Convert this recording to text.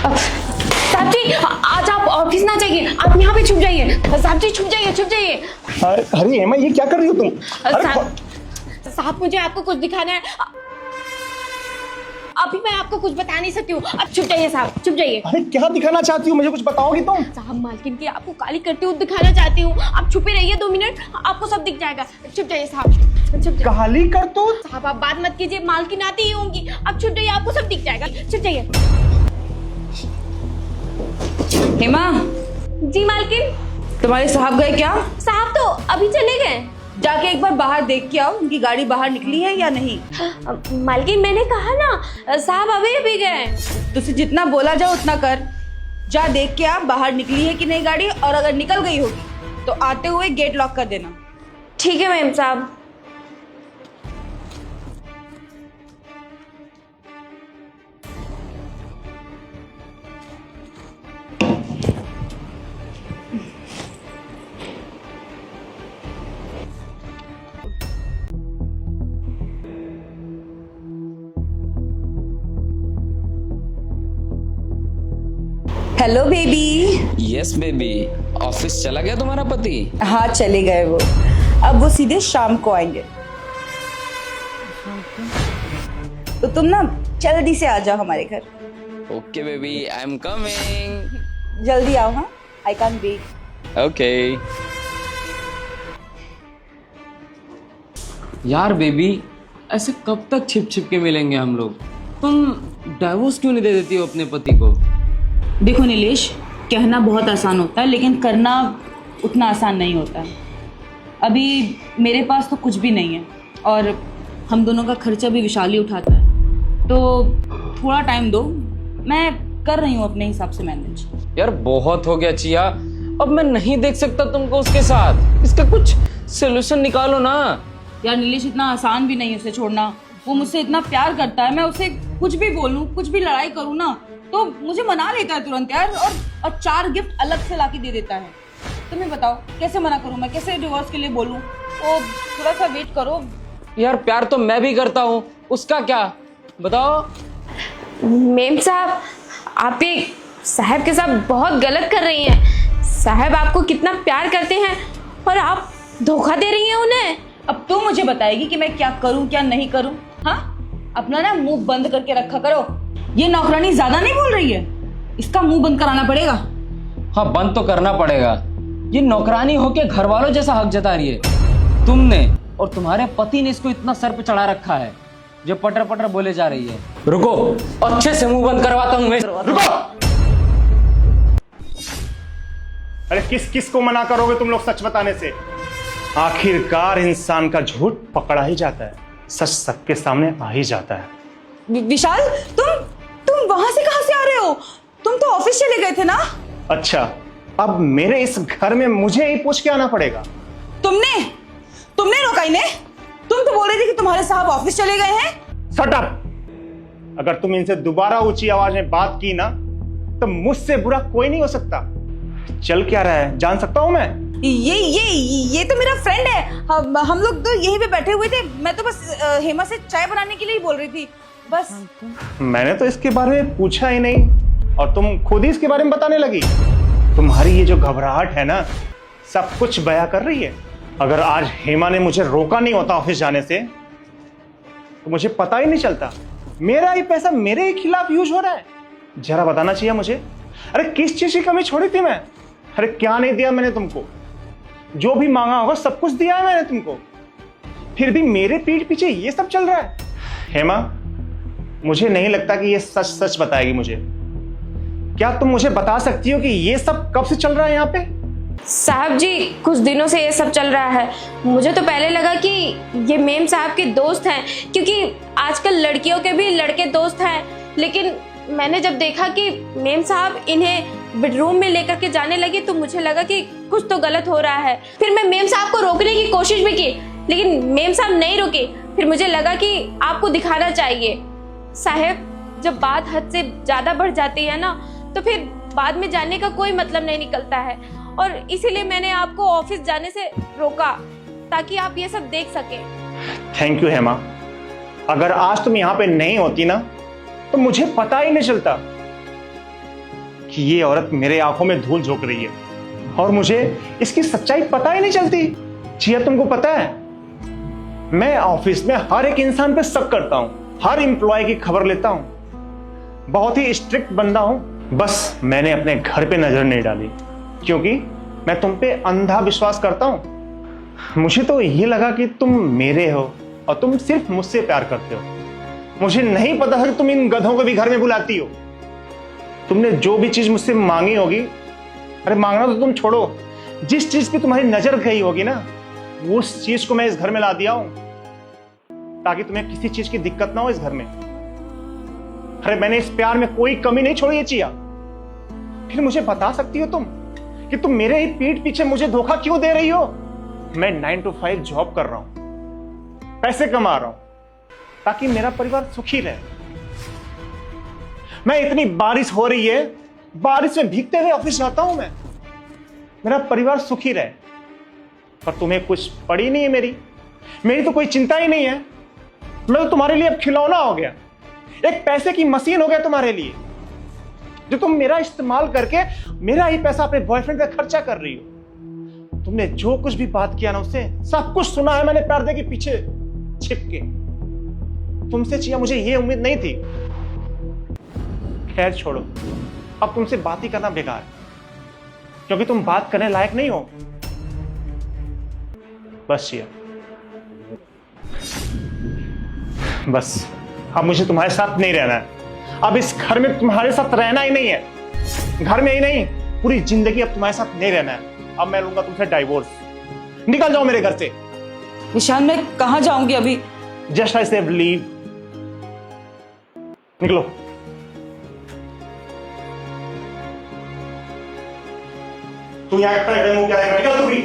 साहब जी आज आप ऑफिस ना जाइए, आप यहाँ पे छुप जाइए। साहब जी छुप जाइए, छुप जाइए। अरे हेमा, ये क्या कर रही हो तुम? साहब मुझे आपको कुछ दिखाना है, अभी मैं आपको कुछ बता नहीं सकती हूँ। अब छुप जाइए साहब, छुप जाइए। अरे क्या दिखाना चाहती हो, मुझे कुछ बताओगी तुम? साहब मालकिन की आपको काली करते हुए दिखाना चाहती हूँ। आप छुपे रहिए 2 मिनट, आपको सब दिख जाएगा। छुप जाइए साहब, छुप जाइए। काली कर तू? साहब आप बात मत कीजिए, मालकिन आती ही होंगी। आप छुप जाइए, आपको सब दिख जाएगा। छुप जाइए। हेमा, जी मालकिन। तुम्हारे साहब गए क्या? साहब तो अभी चले गए। जाके एक बार बाहर देख के आओ, उनकी गाड़ी बाहर निकली है या नहीं। मालकिन मैंने कहा ना, साहब अभी अभी गए। तुझसे जितना बोला जाओ उतना कर। जा देख के आ बाहर निकली है कि नहीं गाड़ी, और अगर निकल गई होगी तो आते हुए गेट लॉक कर देना। ठीक है मैम साहब। Hello baby. Yes baby, office चला गया तुम्हारा पति? हाँ चले गए वो, अब वो सीधे शाम को आएंगे। तो तुम ना जल्दी से आ जाओ हमारे घर। Okay baby, I am coming. जल्दी आओ। हाँ, आई कैन वेट। ओके। यार बेबी, ऐसे कब तक छिप छिप के मिलेंगे हम लोग? तुम डाइवोर्स क्यों नहीं दे देती हो अपने पति को? देखो नीलेश, कहना बहुत आसान होता है लेकिन करना उतना आसान नहीं होता है। अभी मेरे पास तो कुछ भी नहीं है और हम दोनों का खर्चा भी विशाल ही उठाता है, तो थोड़ा टाइम दो, मैं कर रही हूँ अपने हिसाब से मैनेज। यार बहुत हो गया चिया, अब मैं नहीं देख सकता तुमको उसके साथ। इसका कुछ सोल्यूशन निकालो ना। यार नीलेश, इतना आसान भी नहीं है उसे छोड़ना। वो मुझसे इतना प्यार करता है, मैं उसे कुछ भी बोलूं, कुछ भी लड़ाई करूं ना तो मुझे मना लेता है तुरंत यार, और 4 गिफ्ट अलग से लाके दे देता है। तुम्हें बताओ कैसे मना करूं मैं, कैसे डिवोर्स के लिए बोलूं? तो थोड़ा सा वेट करो। यार प्यार तो मैं भी करता हूँ, उसका क्या बताओ? मेम साहब, आप ये साहब के साथ बहुत गलत कर रही हैं। साहब आपको कितना प्यार करते हैं और आप धोखा दे रही हैं उन्हें। अब तू मुझे बताएगी कि मैं क्या करूं क्या नहीं करूं? हाँ, अपना ना मुंह बंद करके रखा करो। ये नौकरानी ज्यादा नहीं बोल रही है, इसका मुंह बंद कराना पड़ेगा। हाँ बंद तो करना पड़ेगा। ये नौकरानी होके घर वालों जैसा हक जता रही है। तुमने और तुम्हारे पति ने इसको इतना सर पे चढ़ा रखा है जो पटर पटर बोले जा रही है। रुको, अच्छे से मुंह बंद करवाता हूँ मैं। रुको। अरे किस किस को मना करोगे तुम लोग सच बताने से? आखिरकार इंसान का झूठ पकड़ा ही जाता है, सच सबके सामने आ ही जाता है। विशाल, तुम वहां से कहां से आ रहे हो? तुम तो ऑफिस चले गए थे ना? अच्छा, अब मेरे इस घर में मुझे ही पूछ के आना पड़ेगा? तुमने रोका इन्हें? तुम तो बोल रहे थे कि तुम्हारे साहब ऑफिस चले गए हैं। Shut up! अगर तुम इनसे दोबारा ऊंची आवाज में बात की ना तो मुझसे बुरा कोई नहीं हो सकता। चल क्या रहा है, जान सकता हूं मैं? ये तो मेरा फ्रेंड है। हम लोग तो यहीं पे बैठे हुए थे। मैं तो बस हेमा से चाय बनाने के लिए ही बोल रही थी बस। मैंने तो इसके बारे में पूछा ही नहीं और तुम खुद ही इसके बारे में बताने लगी। तुम्हारी ये जो घबराहट है ना, सब कुछ बयां कर रही है। अगर आज हेमा ने मुझे रोका नहीं होता ऑफिस जाने से तो मुझे पता ही नहीं चलता। मेरा ही पैसा मेरे ही खिलाफ यूज हो रहा है। जरा बताना चाहिए मुझे। अरे किस चीज की कमी छोड़ी थी मैं? अरे क्या नहीं दिया मैंने तुमको? जो भी मांगा होगा सब कुछ दिया है मैंने तुमको, फिर भी मेरे पीठ पीछे ये सब चल रहा है। हेमा, मुझे नहीं लगता कि ये सच सच बताएगी मुझे। क्या तुम मुझे बता सकती हो कि ये सब कब से चल रहा है यहाँ पे? साहब जी कुछ दिनों से ये सब चल रहा है। मुझे तो पहले लगा कि ये मेम साहब के दोस्त हैं, क्योंकि आजकल लड़कियों के भी लड़के दोस्त हैं। लेकिन मैंने जब देखा कि मेम साहब इन्हें बेडरूम में लेकर के जाने लगे तो मुझे लगा कि कुछ तो गलत हो रहा है। फिर मैं मेम साहब को रोकने की कोशिश भी की लेकिन मेम साहब नहीं रुके। फिर मुझे लगा कि आपको दिखाना चाहिए। साहब, जब बात हद से ज्यादा बढ़ जाती है ना तो फिर बाद में जाने का कोई मतलब नहीं निकलता है, और इसीलिए मैंने आपको ऑफिस जाने से रोका ताकि आप ये सब देख सके। Thank you Hema. अगर आज तुम यहाँ पे नहीं होती ना तो मुझे पता ही नहीं चलता। कि ये औरत मेरे आंखों में धूल झोंक रही है और मुझे इसकी सच्चाई पता ही नहीं चलती। जिया, तुमको पता है मैं ऑफिस में हर एक इंसान पे शक करता हूं, हर एम्प्लॉय की खबर लेता हूं, बहुत ही स्ट्रिक्ट बंदा हूं। बस मैंने अपने घर पे नजर नहीं डाली क्योंकि मैं तुम पे अंधा विश्वास करता हूं। मुझे तो ये लगा कि तुम मेरे हो और तुम सिर्फ मुझसे प्यार करते हो। मुझे नहीं पता था कि तुम इन गधों को भी घर में बुलाती हो। तुमने जो भी चीज मुझसे मांगी होगी, अरे मांगना तो तुम छोड़ो, जिस चीज पे तुम्हारी नजर गई होगी ना, उस चीज को मैं इस घर में ला दिया हूं ताकि तुम्हें किसी चीज की दिक्कत ना हो इस घर में। अरे मैंने इस प्यार में कोई कमी नहीं छोड़ी है चिया। फिर मुझे बता सकती हो तुम कि तुम मेरे ही पीठ पीछे मुझे धोखा क्यों दे रही हो? मैं 9 to 5 जॉब कर रहा हूं, पैसे कमा रहा हूं ताकि मेरा परिवार सुखी रहे। मैं इतनी बारिश हो रही है, बारिश में भीगते हुए ऑफिस जाता हूं मैं, मेरा परिवार सुखी रहे। पर तुम्हें कुछ पड़ी नहीं है मेरी तो कोई चिंता ही नहीं है। मैं तो तुम्हारे लिए अब खिलौना हो गया, एक पैसे की मशीन हो गया तुम्हारे लिए, जो तुम मेरा इस्तेमाल करके मेरा ही पैसा अपने बॉयफ्रेंड पे खर्चा कर रही हो। तुमने जो कुछ भी बात किया ना उससे, सब कुछ सुना है मैंने पर्दे के पीछे छिप के। तुमसे चिया मुझे ये उम्मीद नहीं थी। खैर छोड़ो, अब तुमसे बात ही करना बेकार क्योंकि तुम बात करने लायक नहीं हो। बस चिया, बस अब मुझे तुम्हारे साथ नहीं रहना है। अब इस घर में तुम्हारे साथ रहना ही नहीं है, घर में ही नहीं पूरी जिंदगी अब तुम्हारे साथ नहीं रहना है। अब मैं लूंगा तुमसे डाइवोर्स। निकल जाओ मेरे घर से। ईशान, मैं कहाँ जाऊंगी अभी? Just I said leave. निकलो। तू यहाँ खड़े खड़े मुंह क्या देख रहा है? निकल तू भी।